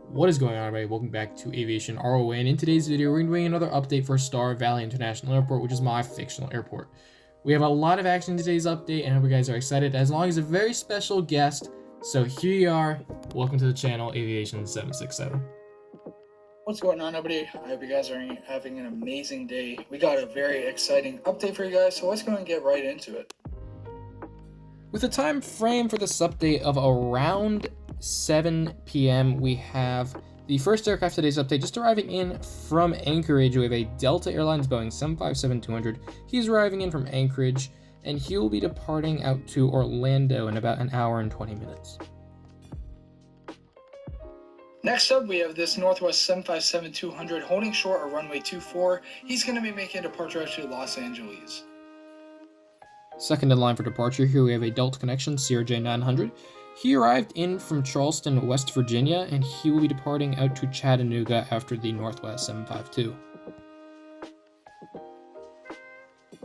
What is going on, everybody? Welcome back to Aviation ROA, and in today's video, we're doing another update for Star Valley International Airport, which is my fictional airport. We have a lot of action in today's update, and I hope you guys are excited, as long as a very special guest. So here you are. Welcome to the channel, AVIATION767. What's going on, everybody? I hope you guys are having an amazing day. We got a very exciting update for you guys, so let's go and get right into it. With a time frame for this update of around 7 p.m., we have the first aircraft today's update just arriving in from Anchorage. We have a Delta Airlines Boeing 757-200. He's arriving in from Anchorage, and he will be departing out to Orlando in about an hour and 20 minutes. Next up, we have this Northwest 757-200 holding short of runway 24. He's going to be making a departure out to Los Angeles. Second in line for departure, here we have a Delta Connection CRJ900. He arrived in from Charleston, West Virginia, and he will be departing out to Chattanooga after the Northwest 752.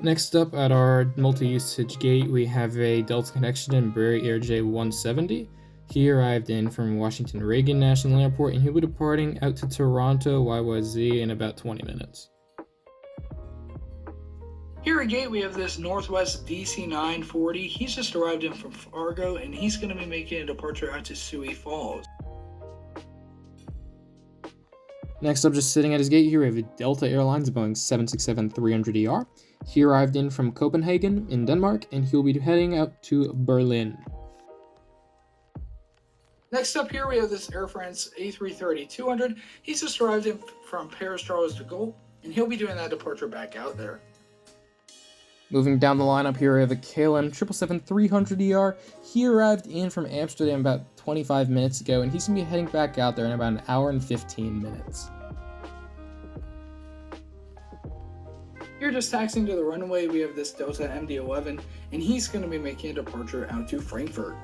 Next up at our multi-usage gate, we have a Delta Connection Embraer AirJ170. He arrived in from Washington Reagan National Airport, and he'll be departing out to Toronto YYZ in about 20 minutes. Here at gate, we have this Northwest DC-940. He's just arrived in from Fargo, and he's going to be making a departure out to Sioux Falls. Next up, just sitting at his gate here, we have a Delta Airlines Boeing 767-300ER. He arrived in from Copenhagen in Denmark, and he'll be heading out to Berlin. Next up here, we have this Air France A330-200. He's just arrived in from Paris Charles de Gaulle, and he'll be doing that departure back out there. Moving down the lineup here, we have a KLM 777-300ER. He arrived in from Amsterdam about 25 minutes ago, and he's going to be heading back out there in about an hour and 15 minutes. Here, just taxiing to the runway, we have this Delta MD-11, and he's going to be making a departure out to Frankfurt.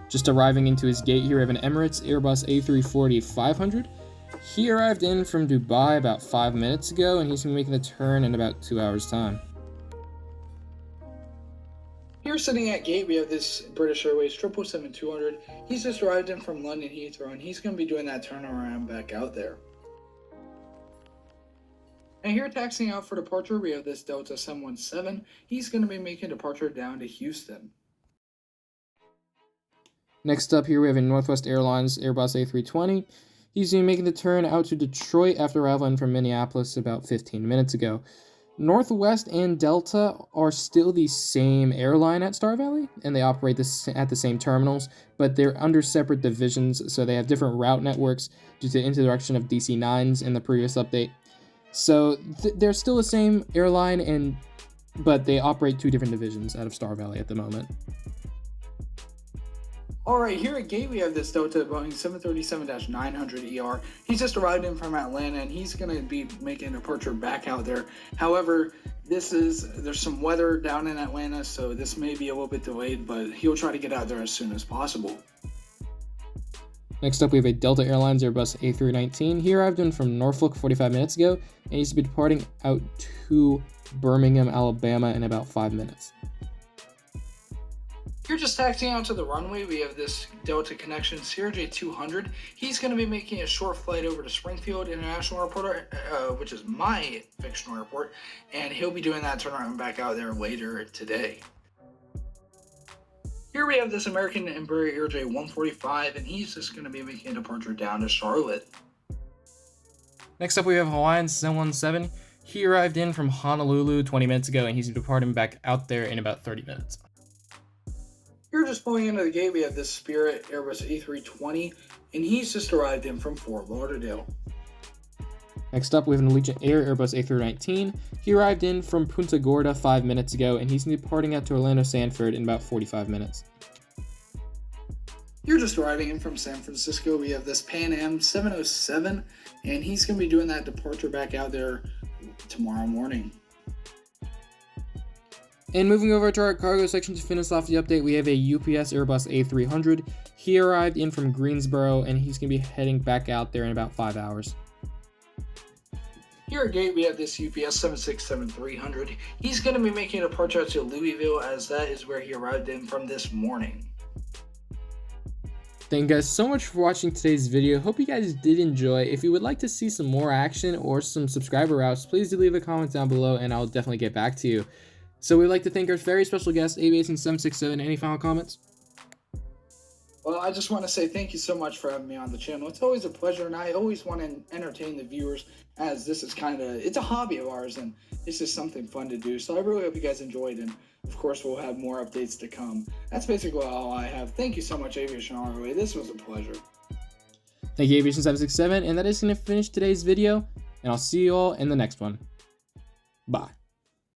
Just arriving into his gate here, we have an Emirates Airbus A340-500. He arrived in from Dubai about 5 minutes ago, and he's going to be making the turn in about 2 hours' time. Here sitting at gate, we have this British Airways 777-200. He's just arrived in from London Heathrow, and he's going to be doing that turnaround back out there. And here taxiing out for departure, we have this Delta 717. He's going to be making a departure down to Houston. Next up here, we have a Northwest Airlines Airbus A320. He's going to be making the turn out to Detroit after arriving from Minneapolis about 15 minutes ago. Northwest and Delta are still the same airline at Star Valley, and they operate at the same terminals, but they're under separate divisions, so they have different route networks due to the introduction of DC-9s in the previous update. So they're still the same airline, but they operate two different divisions out of Star Valley at the moment. Alright, here at gate we have this Delta Boeing 737-900ER. He's just arrived in from Atlanta, and he's going to be making a departure back out there. However, there's some weather down in Atlanta, so this may be a little bit delayed, but he'll try to get out there as soon as possible. Next up, we have a Delta Airlines Airbus A319. He arrived in from Norfolk 45 minutes ago, and he's to be departing out to Birmingham, Alabama in about 5 minutes. Here, just taxiing out to the runway, we have this Delta Connection CRJ200. He's going to be making a short flight over to Springfield International Airport, which is my fictional airport, and he'll be doing that turnaround back out there later today. Here we have this American Embraer AirJ145, and he's just going to be making a departure down to Charlotte. Next up, we have Hawaiian 717. He arrived in from Honolulu 20 minutes ago, and he's departing back out there in about 30 minutes. Here, just pulling into the gate, we have this Spirit Airbus A320, and he's just arrived in from Fort Lauderdale. Next up, we have an Allegiant Air Airbus A319. He arrived in from Punta Gorda 5 minutes ago, and he's departing out to Orlando Sanford in about 45 minutes. Here, just arriving in from San Francisco, we have this Pan Am 707, and he's going to be doing that departure back out there tomorrow morning. And moving over to our cargo section to finish off the update, we have a UPS Airbus A300. He arrived in from Greensboro, and he's going to be heading back out there in about 5 hours. Here at gate, we have this UPS 767-300. He's going to be making a departure to Louisville, as that is where he arrived in from this morning. Thank you guys so much for watching today's video. Hope you guys did enjoy. If you would like to see some more action or some subscriber routes, please do leave a comment down below and I'll definitely get back to you. So we'd like to thank our very special guest, AVIATION767. Any final comments? Well, I just want to say thank you so much for having me on the channel. It's always a pleasure, and I always want to entertain the viewers, as this is it's a hobby of ours, and it's just something fun to do. So I really hope you guys enjoyed, and of course we'll have more updates to come. That's basically all I have. Thank you so much, Aviation ROA. This was a pleasure. Thank you, AVIATION767, and that is going to finish today's video, and I'll see you all in the next one. Bye.